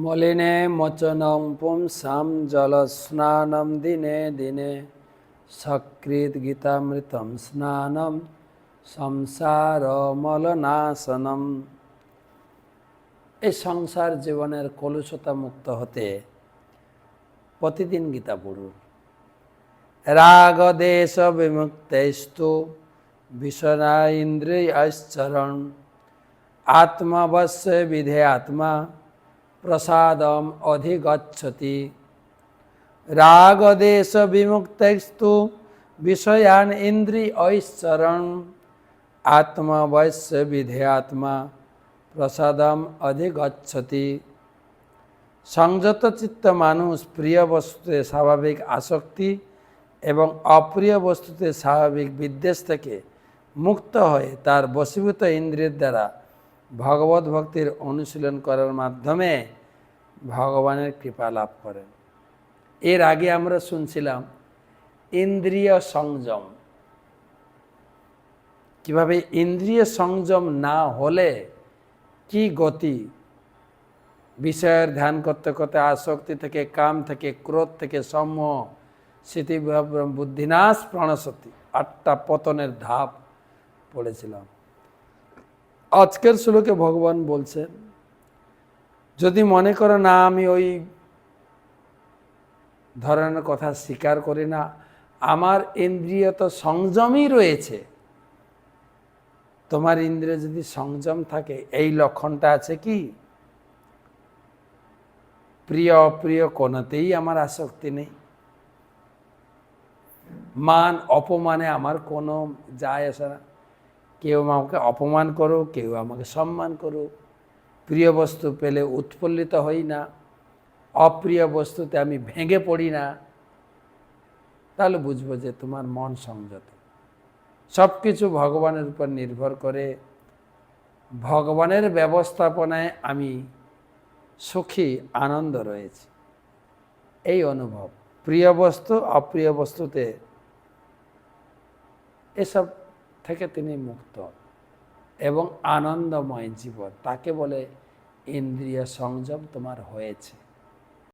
মলিনে মোচনং পুংসাং জলস্নানম দিনে দিনে সকৃত গীতামৃতম স্নানম সংসার মলনাশনম। এই সংসার জীবনের কলুষতা মুক্ত হতে প্রতিদিন গীতা পড়ুন। রাগ দেশ বিমুক্তস্তু বিষয়া ইন্দ্রিয়শ্চরণ আত্মবশ্য বিধে আত্মা প্রসাদম অধিগচ্ছতি। রাগ দেশ বিমুক্তস্তু বিষয়ান ইন্দ্রিয়শ্চরণ আত্মবশ্য বিধে আত্মা প্রসাদম অধিগচ্ছতি। সংযত চিত্ত মানুষ প্রিয় বস্তুতে স্বাভাবিক আসক্তি এবং অপ্রিয় বস্তুতে স্বাভাবিক বিদ্বেষ থেকে মুক্ত হয়ে তার বশীভূত ইন্দ্রিয়ের দ্বারা ভগবত ভক্তির অনুশীলন করার মাধ্যমে ভগবানের কৃপা লাভ করেন। এর আগে আমরা শুনছিলাম ইন্দ্রিয় সংযম, কিভাবে ইন্দ্রিয় সংযম না হলে কি গতি, বিষয়ের ধ্যান করতে করতে আসক্তি থেকে, কাম থেকে, ক্রোধ থেকে, সম্মোহ, স্মৃতি, বুদ্ধিনাশ, প্রাণশক্তি, 8টা পতনের ধাপ পড়েছিলাম। আজকের শ্লোকে ভগবান বলছেন, যদি মনে করো না আমি ওই ধরনের কথা স্বীকার করি না, আমার ইন্দ্রিয় তো সংযমই রয়েছে। তোমার ইন্দ্রিয় যদি সংযম থাকে, এই লক্ষণটা আছে কি, প্রিয় অপ্রিয় কোনোতেই আমার আসক্তি নেই, মান অপমানে আমার কোনো যায় আসে না। কেউ আমাকে অপমান করুক, কেউ আমাকে সম্মান করুক, প্রিয় বস্তু পেলে উৎফুল্লিত হই না, অপ্রিয় বস্তুতে আমি ভেঙে পড়ি না, তাহলে বুঝবো যে তোমার মন সংযত। সব কিছু ভগবানের উপর নির্ভর করে, ভগবানের ব্যবস্থাপনায় আমি সুখী, আনন্দ রয়েছে, এই অনুভব। প্রিয় বস্তু অপ্রিয় বস্তুতে এসব থেকে তিনি মুক্ত এবং আনন্দময় জীবন, তাকে বলে ইন্দ্রিয় সংযম তোমার হয়েছে।